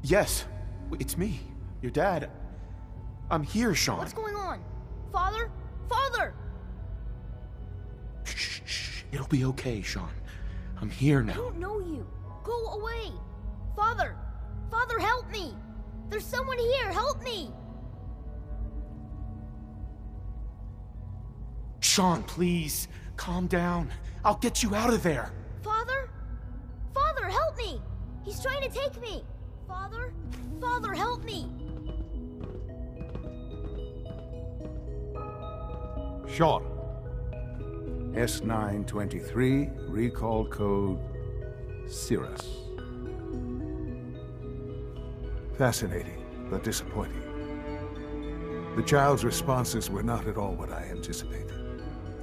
Yes, it's me, your dad. I'm here, Sean. What's going on? Father? Father! Shh. It'll be okay, Sean. I'm here now. I don't know you. Go away. Father! Father, help me! There's someone here, help me! Sean, please, calm down. I'll get you out of there. Father? Father, help me! He's trying to take me! Father? Father, help me! Sean. S923, recall code Cirrus. Fascinating, but disappointing. The child's responses were not at all what I anticipated.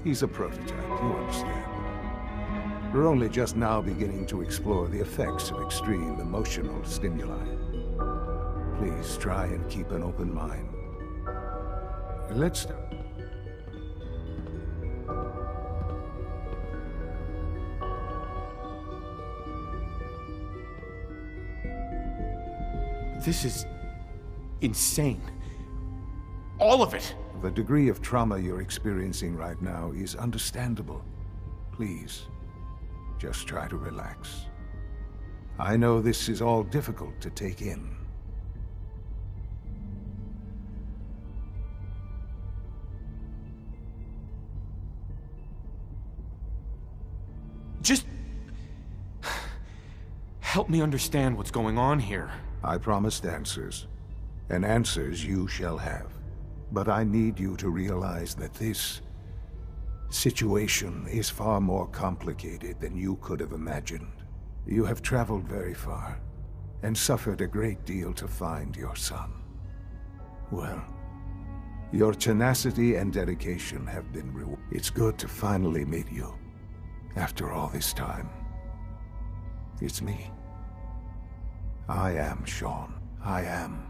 He's a prototype, you understand. We're only just now beginning to explore the effects of extreme emotional stimuli. Please try and keep an open mind. Let's start. This is insane. All of it. The degree of trauma you're experiencing right now is understandable. Please, just try to relax. I know this is all difficult to take in. Just help me understand what's going on here. I promised answers, and answers you shall have. But I need you to realize that this situation is far more complicated than you could have imagined. You have traveled very far, and suffered a great deal to find your son. Well, your tenacity and dedication have been rewarded. It's good to finally meet you, after all this time. It's me. I am Sean. I am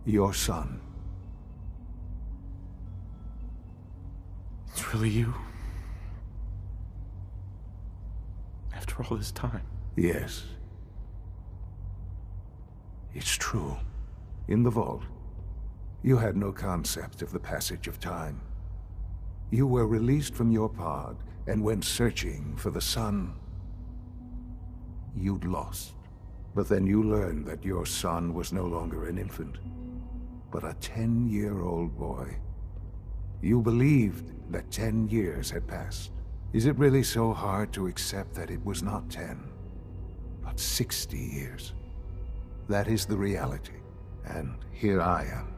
your son. It's really you? After all this time? Yes. It's true. In the vault, you had no concept of the passage of time. You were released from your pod and went searching for the son you'd lost. But then you learned that your son was no longer an infant, but a 10-year-old boy. You believed that 10 years had passed. Is it really so hard to accept that it was not 10, but 60 years? That is the reality, and here I am,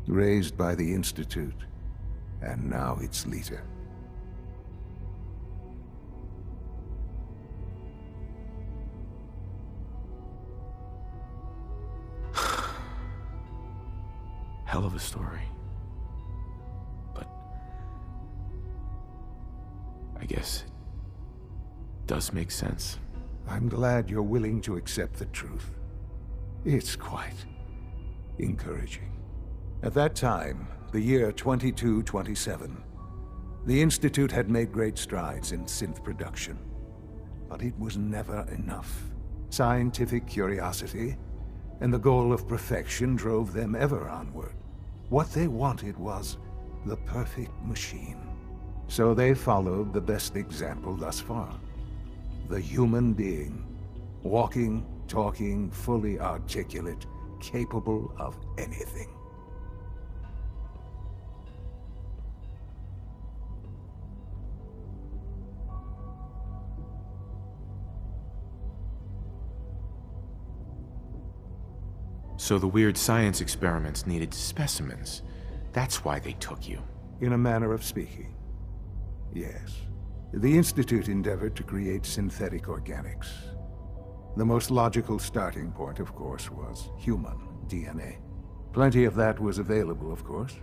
raised by the Institute, and now its leader. Hell of a story. But I guess it does make sense. I'm glad you're willing to accept the truth. It's quite encouraging. At that time, the year 2227, the Institute had made great strides in synth production. But it was never enough. Scientific curiosity and the goal of perfection drove them ever onward. What they wanted was the perfect machine. So they followed the best example thus far. The human being. Walking, talking, fully articulate, capable of anything. So the weird science experiments needed specimens. That's why they took you. In a manner of speaking, yes. The Institute endeavored to create synthetic organics. The most logical starting point, of course, was human DNA. Plenty of that was available, of course.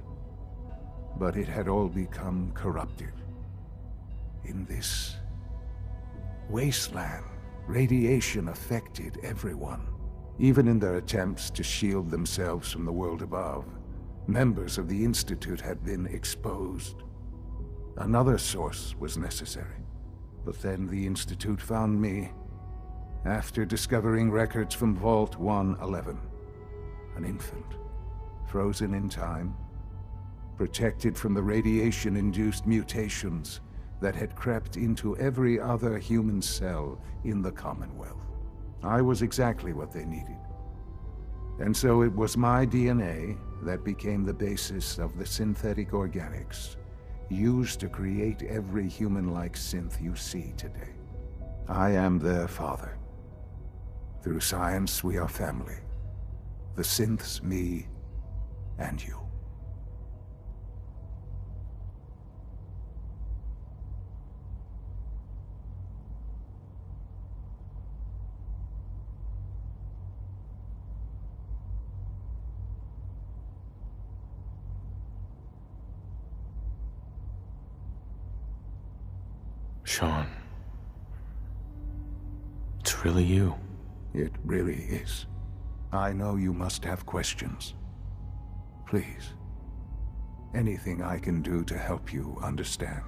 But it had all become corrupted. In this wasteland, radiation affected everyone. Even in their attempts to shield themselves from the world above, members of the Institute had been exposed. Another source was necessary. But then the Institute found me, after discovering records from Vault 111. An infant, frozen in time, protected from the radiation-induced mutations that had crept into every other human cell in the Commonwealth. I was exactly what they needed. And so it was my DNA that became the basis of the synthetic organics used to create every human-like synth you see today. I am their father. Through science, we are family. The synths, me, and you. Sean. It's really you. It really is. I know you must have questions. Please. Anything I can do to help you understand.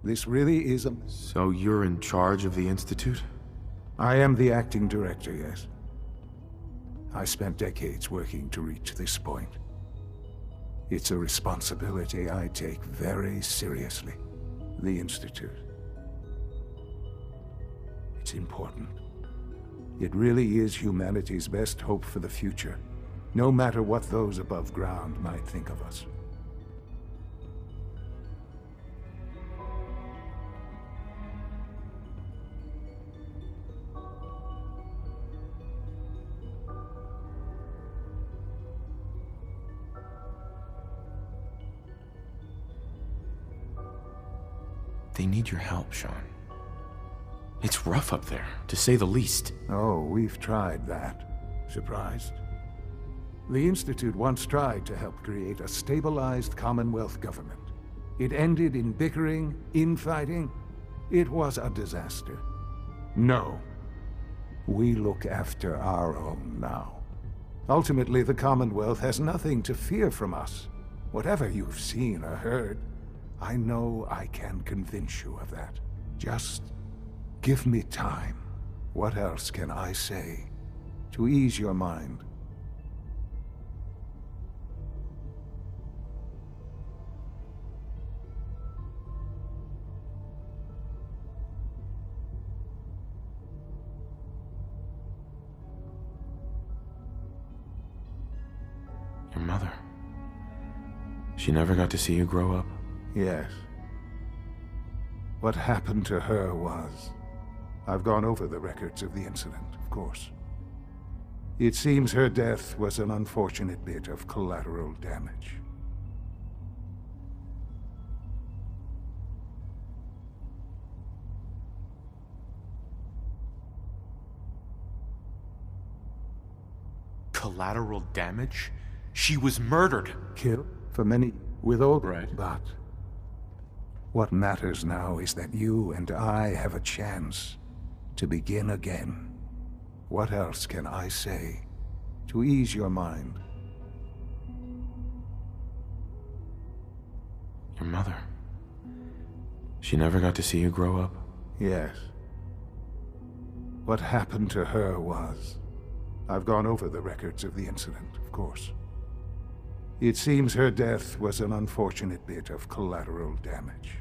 This really is a... So you're in charge of the Institute? I am the acting director, yes. I spent decades working to reach this point. It's a responsibility I take very seriously. The Institute. It's important. It really is humanity's best hope for the future, no matter what those above ground might think of us. They need your help, Sean. It's rough up there, to say the least. Oh, we've tried that. Surprised? The Institute once tried to help create a stabilized Commonwealth government. It ended in bickering, infighting. It was a disaster. No. We look after our own now. Ultimately, the Commonwealth has nothing to fear from us. Whatever you've seen or heard, I know I can convince you of that. Just give me time. What else can I say to ease your mind? Your mother. She never got to see you grow up? Yes. What happened to her was... I've gone over the records of the incident, of course. It seems her death was an unfortunate bit of collateral damage. Collateral damage? She was murdered. Killed for many... with all... Right. But... what matters now is that you and I have a chance to begin again. What else can I say to ease your mind? Your mother. She never got to see you grow up? Yes. What happened to her was... I've gone over the records of the incident, of course. It seems her death was an unfortunate bit of collateral damage.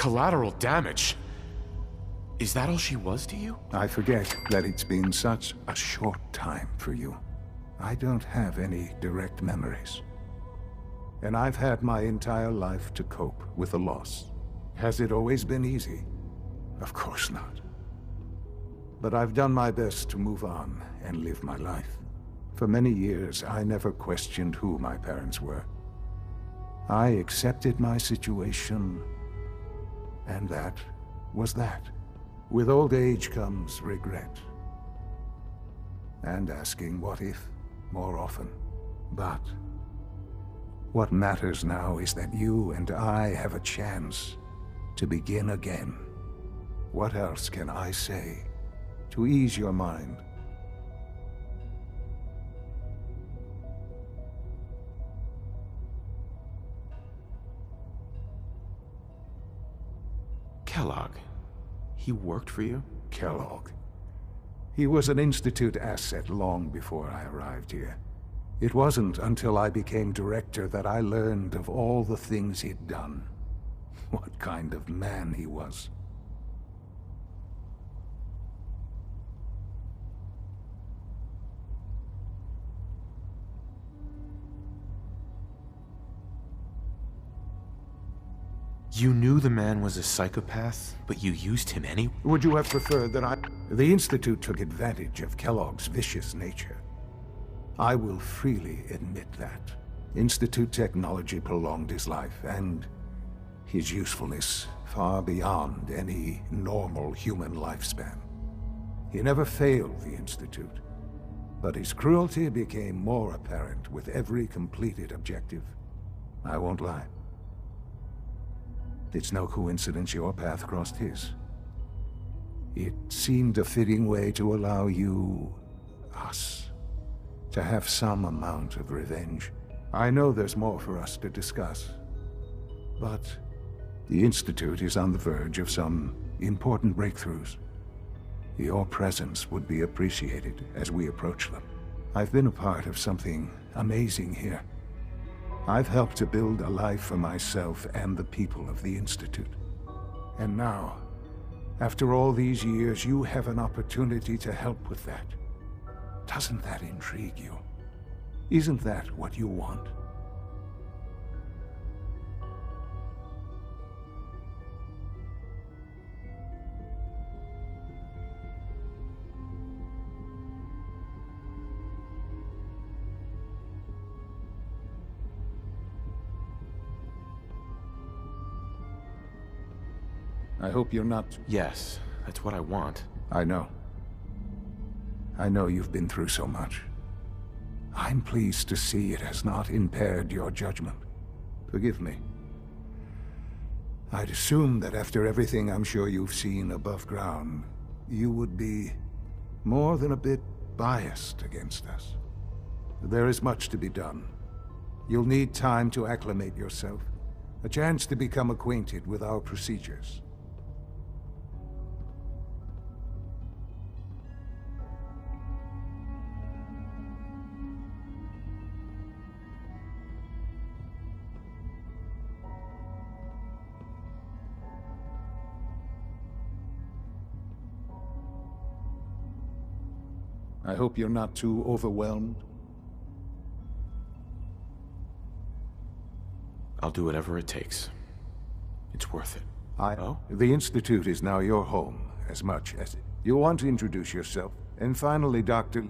Collateral damage? Is that all she was to you? I forget that it's been such a short time for you. I don't have any direct memories. And I've had my entire life to cope with the loss. Has it always been easy? Of course not. But I've done my best to move on and live my life. For many years, I never questioned who my parents were. I accepted my situation, and that was that. With old age comes regret. And asking what if more often. But what matters now is that you and I have a chance to begin again. What else can I say to ease your mind? Kellogg. He worked for you? Kellogg. He was an Institute asset long before I arrived here. It wasn't until I became director that I learned of all the things he'd done. What kind of man he was. You knew the man was a psychopath, but you used him anyway? Would you have preferred that I... The Institute took advantage of Kellogg's vicious nature. I will freely admit that. Institute technology prolonged his life, and his usefulness far beyond any normal human lifespan. He never failed the Institute, but his cruelty became more apparent with every completed objective. I won't lie. It's no coincidence your path crossed his. It seemed a fitting way to allow you, us, to have some amount of revenge. I know there's more for us to discuss, but the Institute is on the verge of some important breakthroughs. Your presence would be appreciated as we approach them. I've been a part of something amazing here. I've helped to build a life for myself and the people of the Institute. And now, after all these years, you have an opportunity to help with that. Doesn't that intrigue you? Isn't that what you want? I hope you're not... Yes, that's what I want. I know. I know you've been through so much. I'm pleased to see it has not impaired your judgment. Forgive me. I'd assumed that after everything I'm sure you've seen above ground, you would be more than a bit biased against us. There is much to be done. You'll need time to acclimate yourself, a chance to become acquainted with our procedures. I hope you're not too overwhelmed. I'll do whatever it takes. It's worth it. Oh? The Institute is now your home, as much as... You'll want to introduce yourself. And finally, Dr.